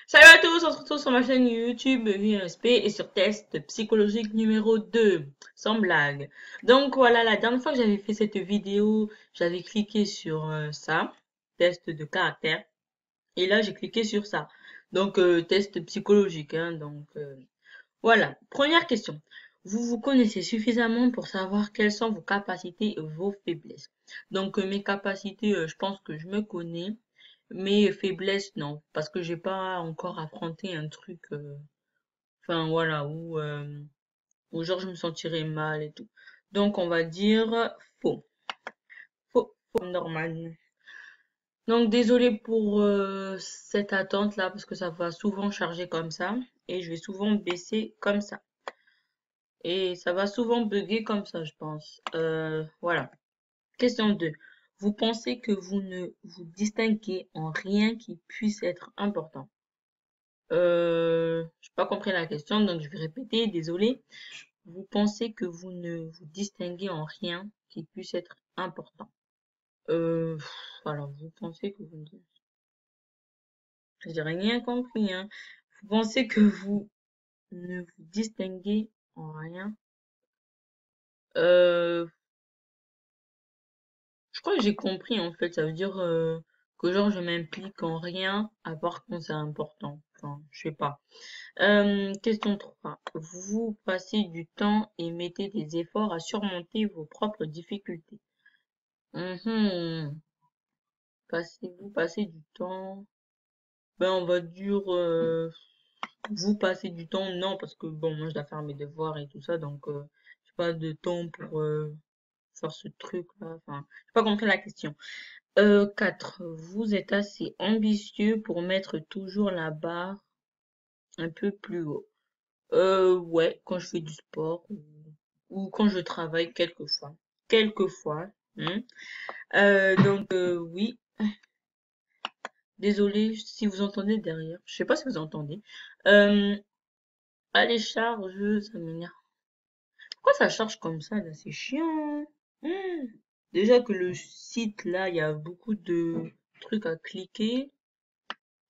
Salut à tous, on se retrouve sur ma chaîne YouTube VSP et sur test psychologique numéro 2, sans blague. Donc voilà, la dernière fois que j'avais fait cette vidéo, j'avais cliqué sur ça, test de caractère, et là j'ai cliqué sur ça. Donc test psychologique, hein, voilà. Première question. Vous vous connaissez suffisamment pour savoir quelles sont vos capacités et vos faiblesses. Donc mes capacités, je pense que je me connais. Mes faiblesses, non, parce que j'ai pas encore affronté un truc, enfin voilà, où genre je me sentirais mal et tout. Donc on va dire faux, faux, normal. Donc désolé pour cette attente là, parce que ça va souvent charger comme ça et je vais souvent baisser comme ça et ça va souvent bugger comme ça, je pense. Voilà. Question 2. Vous pensez que vous ne vous distinguez en rien qui puisse être important? J'ai pas compris la question, donc je vais répéter, désolé. Vous pensez que vous ne vous distinguez en rien qui puisse être important. Alors, vous pensez que vous ne... J'ai rien compris, hein. Vous pensez que vous ne vous distinguez en rien. Euh, je crois que j'ai compris, en fait. Ça veut dire que genre, je m'implique en rien à part quand c'est important. Enfin, je sais pas. Question 3. Vous passez du temps et mettez des efforts à surmonter vos propres difficultés. Mhm. Vous passez du temps. Ben, on va dire, vous passez du temps, non, parce que bon, moi je dois faire mes devoirs et tout ça, donc j'ai pas de temps pour faire ce truc-là. Enfin, j'ai pas compris la question. 4. Vous êtes assez ambitieux pour mettre toujours la barre un peu plus haut. Ouais, quand je fais du sport ou quand je travaille quelquefois. Quelquefois. Hein. Oui, désolé si vous entendez derrière. Je sais pas si vous entendez. Euh, Allez, charge, ça m'énerve. Pourquoi ça charge comme ça là? C'est chiant. Hmm. Déjà que le site là, il y a beaucoup de trucs à cliquer.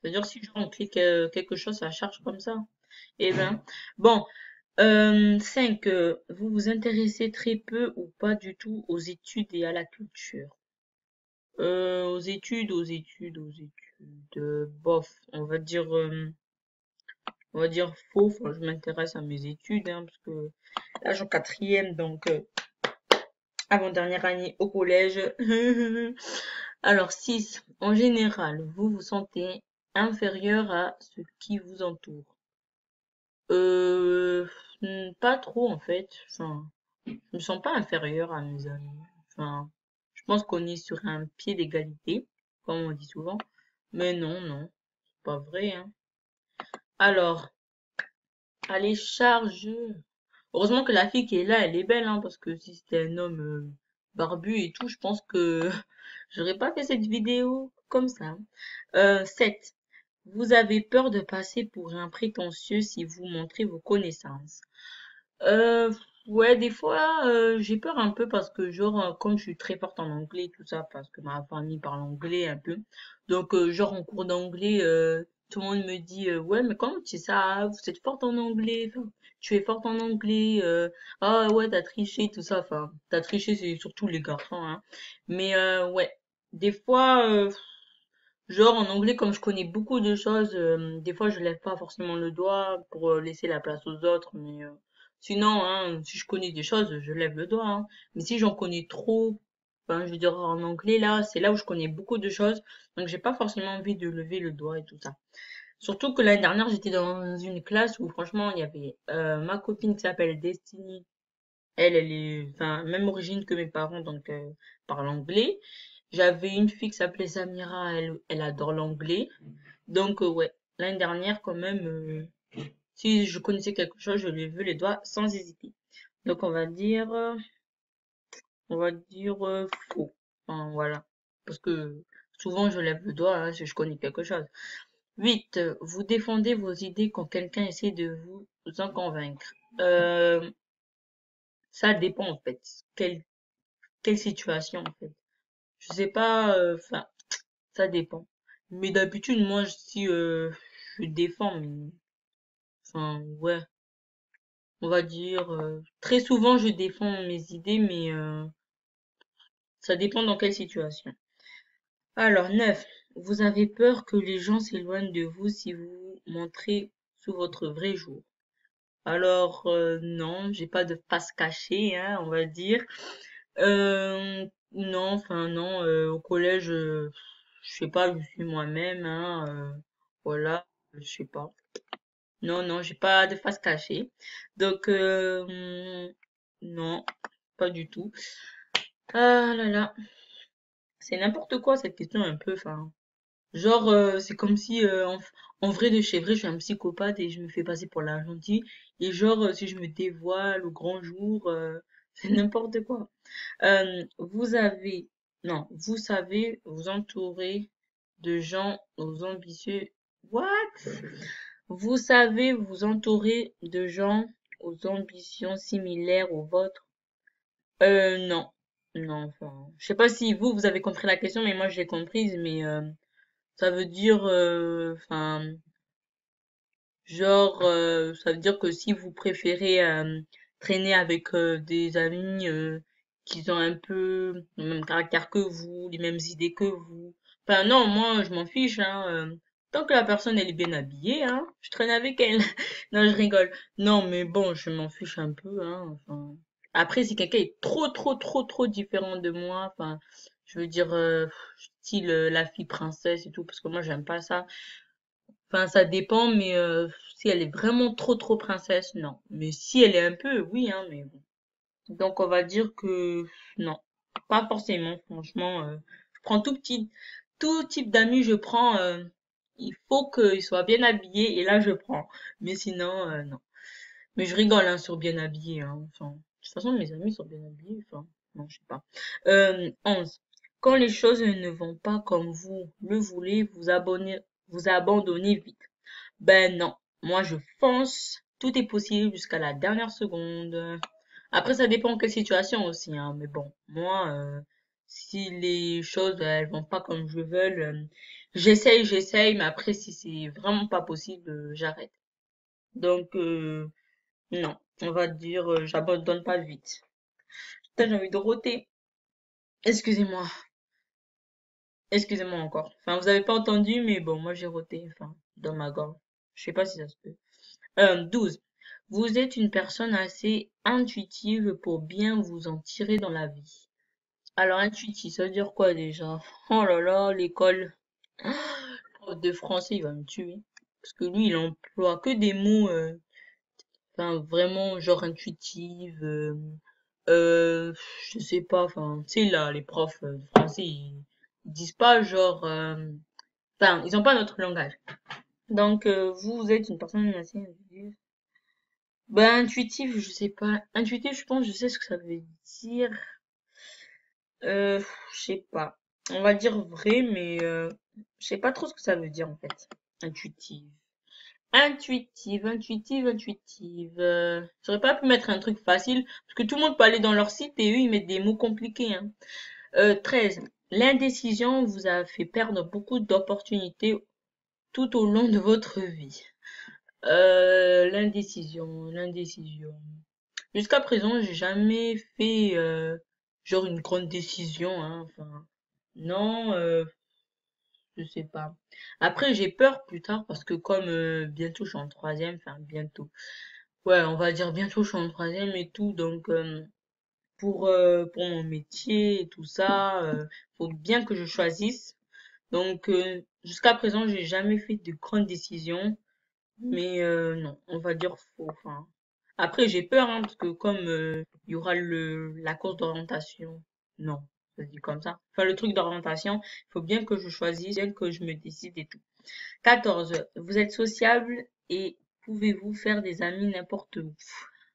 C'est-à-dire si genre on clique quelque chose, ça charge comme ça. Eh ben, bon. 5. Vous vous intéressez très peu ou pas du tout aux études et à la culture. Aux études. Bof, on va dire faux. Enfin, je m'intéresse à mes études, hein, parce que là, je suis en quatrième, donc avant-dernière année au collège. Alors, 6. En général, vous vous sentez inférieur à ce qui vous entoure. Euh, Pas trop, en fait. Enfin, je me sens pas inférieur à mes amis. Enfin, je pense qu'on est sur un pied d'égalité, comme on dit souvent. Mais non, non, c'est pas vrai, hein. Alors, allez, charge. Heureusement que la fille qui est là, elle est belle, hein, parce que si c'était un homme barbu et tout, je pense que j'aurais pas fait cette vidéo comme ça. 7. Vous avez peur de passer pour un prétentieux si vous montrez vos connaissances. Euh, ouais, des fois, j'ai peur un peu parce que, genre, comme je suis très forte en anglais et tout ça, parce que ma famille parle anglais un peu, donc, genre, en cours d'anglais, tout le monde me dit, ouais, mais comment tu sais ça? Vous êtes forte en anglais, enfin, tu es forte en anglais, ah ouais, t'as triché, tout ça, enfin, t'as triché, c'est surtout les garçons, hein. Mais, ouais, des fois, genre, en anglais, comme je connais beaucoup de choses, des fois, je lève pas forcément le doigt pour laisser la place aux autres, mais sinon, hein, si je connais des choses, je lève le doigt, hein. Mais si j'en connais trop, enfin, je veux dire, en anglais, là, c'est là où je connais beaucoup de choses, donc j'ai pas forcément envie de lever le doigt et tout ça. Surtout que l'année dernière, j'étais dans une classe où, franchement, il y avait ma copine qui s'appelle Destiny. Elle est, enfin, même origine que mes parents, donc parle anglais. J'avais une fille qui s'appelait Samira, elle adore l'anglais. Donc, ouais, l'année dernière, quand même, si je connaissais quelque chose, je lui ai vu les doigts sans hésiter. Donc, on va dire faux. Enfin, voilà. Parce que souvent, je lève le doigt hein, si je connais quelque chose. 8. Vous défendez vos idées quand quelqu'un essaie de vous en convaincre. Euh, Ça dépend, en fait. Quelle situation, en fait. Je sais pas, enfin, ça dépend. Mais d'habitude, moi, si je défends, mais, enfin, ouais, on va dire, très souvent, je défends mes idées, mais ça dépend dans quelle situation. Alors, 9. Vous avez peur que les gens s'éloignent de vous si vous montrez sous votre vrai jour. Alors, non, j'ai pas de face cachée, hein, on va dire. Non, enfin non, au collège, je sais pas, je suis moi-même, hein, voilà, je sais pas. Non, non, j'ai pas de face cachée. Donc, non, pas du tout. Ah là là, c'est n'importe quoi cette question un peu, enfin. Genre, c'est comme si, en vrai de chez vrai, je suis un psychopathe et je me fais passer pour la gentille. Et genre, si je me dévoile au grand jour, c'est n'importe quoi. Vous avez, non, vous savez vous entourer de gens aux ambitieux. What? Vous savez vous entourer de gens aux ambitions similaires aux vôtres? Non. Non, enfin, je sais pas si vous avez compris la question, mais moi, je l'ai comprise, mais ça veut dire, enfin, genre, ça veut dire que si vous préférez traîner avec des amis qui ont un peu le même caractère que vous, les mêmes idées que vous. Enfin non, moi je m'en fiche, hein. Tant que la personne elle est bien habillée, hein, je traîne avec elle. Non, je rigole. Non, mais bon, je m'en fiche un peu, hein. Enfin, après, si quelqu'un est trop différent de moi, enfin, je veux dire, style la fille princesse et tout, parce que moi j'aime pas ça. Enfin, ça dépend, mais si elle est vraiment trop princesse, non. Mais si elle est un peu, oui, hein, mais bon. Donc, on va dire que non, pas forcément, franchement. Je prends tout type d'amis, je prends. Il faut qu'ils soient bien habillés, et là, je prends. Mais sinon, non. Mais je rigole, hein, sur bien habillé, hein. Enfin, de toute façon, mes amis sont bien habillés, enfin, non, je sais pas. 11. Quand les choses ne vont pas comme vous le voulez, vous abandonnez vite. Ben non, moi je fonce, tout est possible jusqu'à la dernière seconde. Après ça dépend quelle situation aussi, hein, mais bon, moi si les choses elles vont pas comme je veux, j'essaye, mais après si c'est vraiment pas possible, j'arrête. Donc non, on va dire j'abandonne pas vite. Putain, j'ai envie de roter. Excusez-moi, excusez-moi encore. Enfin, vous avez pas entendu, mais bon, moi j'ai roté, enfin, dans ma gorge. Je sais pas si ça se peut. 12. Vous êtes une personne assez intuitive pour bien vous en tirer dans la vie. Alors, intuitif, ça veut dire quoi déjà? Oh là là, l'école. Le prof de français, il va me tuer. Parce que lui, il emploie que des mots, enfin, vraiment, genre intuitive, euh, je sais pas, enfin, tu sais, là, les profs de français, ils disent pas genre, enfin, ils ont pas notre langage. Donc, vous êtes une personne assez intuitive. Ben, intuitif, je sais pas. Intuitif, je pense, je sais ce que ça veut dire. Euh, je sais pas. On va dire vrai, mais je sais pas trop ce que ça veut dire en fait. Intuitive. Intuitive. J'aurais pas pu mettre un truc facile, parce que tout le monde peut aller dans leur site et eux, ils mettent des mots compliqués, hein. 13. L'indécision vous a fait perdre beaucoup d'opportunités tout au long de votre vie. L'indécision. Jusqu'à présent, j'ai jamais fait genre une grande décision, hein. Enfin, non, je sais pas. Après, j'ai peur plus tard parce que comme bientôt je suis en troisième, enfin bientôt. Ouais, on va dire bientôt je suis en troisième et tout, donc pour mon métier et tout ça, faut bien que je choisisse. Donc jusqu'à présent, j'ai jamais fait de grandes décisions. Mais non, on va dire faux. Enfin, après, j'ai peur, hein, parce que comme il y aura la course d'orientation, non, ça se dit comme ça. Enfin, le truc d'orientation, il faut bien que je choisisse, bien que je me décide et tout. 14. Vous êtes sociable et pouvez-vous faire des amis n'importe où?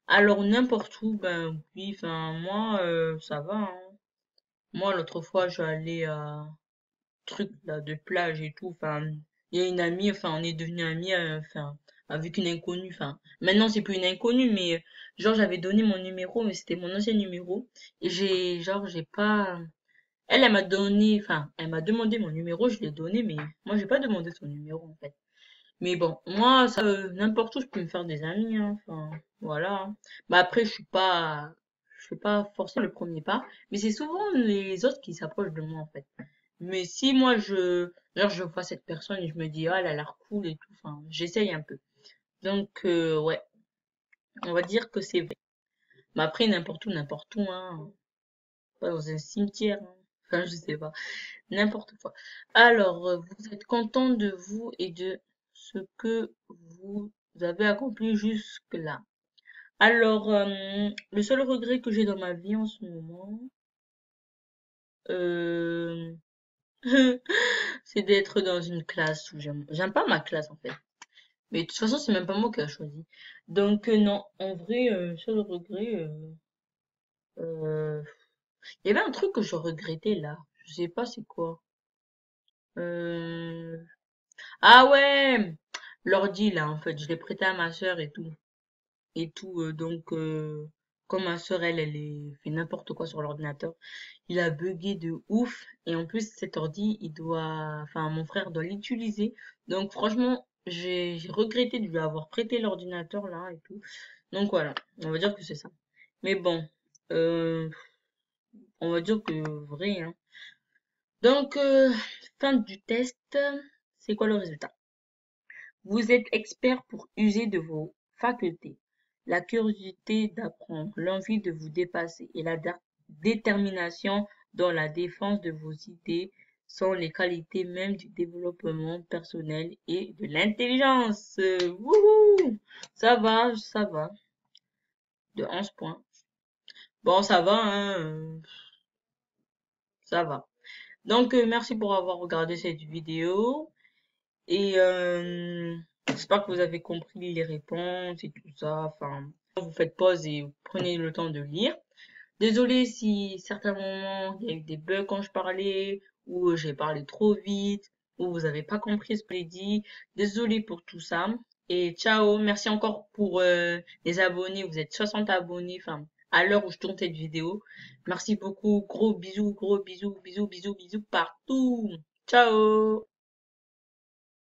Alors, n'importe où, ben oui, enfin, moi, ça va, hein. Moi, l'autre fois, je suis allée à truc là de plage et tout. Enfin, il y a une amie, enfin, on est devenus amis, enfin, avec une inconnue. Enfin, maintenant c'est plus une inconnue, mais genre j'avais donné mon numéro, mais c'était mon ancien numéro et j'ai pas. Elle m'a donné, enfin, elle m'a demandé mon numéro, je l'ai donné, mais moi j'ai pas demandé son numéro en fait. Mais bon, moi, ça, n'importe où, je peux me faire des amis, hein. Enfin, voilà. Bah après, je fais pas forcément le premier pas, mais c'est souvent les autres qui s'approchent de moi, en fait. Mais si moi, genre, je vois cette personne et je me dis, ah, elle a l'air cool et tout, enfin, j'essaye un peu. Donc, ouais, on va dire que c'est vrai. Mais après, n'importe où, hein. Pas dans un cimetière, hein. Enfin, je sais pas. N'importe quoi. Alors, vous êtes content de vous et de ce que vous avez accompli jusque-là. Alors, le seul regret que j'ai dans ma vie en ce moment, euh, c'est d'être dans une classe où j'aime pas ma classe en fait. Mais de toute façon, c'est même pas moi qui ai choisi. Donc, non, en vrai, seul regret, euh, il y avait un truc que je regrettais là. Je sais pas c'est quoi. Euh, Ah ouais! L'ordi là, en fait, je l'ai prêté à ma sœur et tout. Donc, comme ma sœur, elle fait n'importe quoi sur l'ordinateur, il a bugué de ouf. Et en plus, cet ordi, enfin, mon frère doit l'utiliser. Donc, franchement, j'ai regretté de lui avoir prêté l'ordinateur là et tout. Donc voilà, on va dire que c'est ça. Mais bon, euh, on va dire que vrai, hein. Donc, fin du test, c'est quoi le résultat? Vous êtes expert pour user de vos facultés. La curiosité d'apprendre, l'envie de vous dépasser et la détermination dans la défense de vos idées sont les qualités mêmes du développement personnel et de l'intelligence. Wouhou! Ça va. De 11 points. Bon, ça va, hein, ça va. Donc, merci pour avoir regardé cette vidéo. Et j'espère que vous avez compris les réponses et tout ça. Enfin, vous faites pause et vous prenez le temps de lire. Désolée si certains moments il y a eu des bugs quand je parlais, ou j'ai parlé trop vite, ou vous avez pas compris ce que j'ai dit. Désolée pour tout ça. Et ciao, merci encore pour les abonnés. Vous êtes 60 abonnés, enfin, à l'heure où je tourne cette vidéo. Merci beaucoup. Gros bisous, bisous partout. Ciao!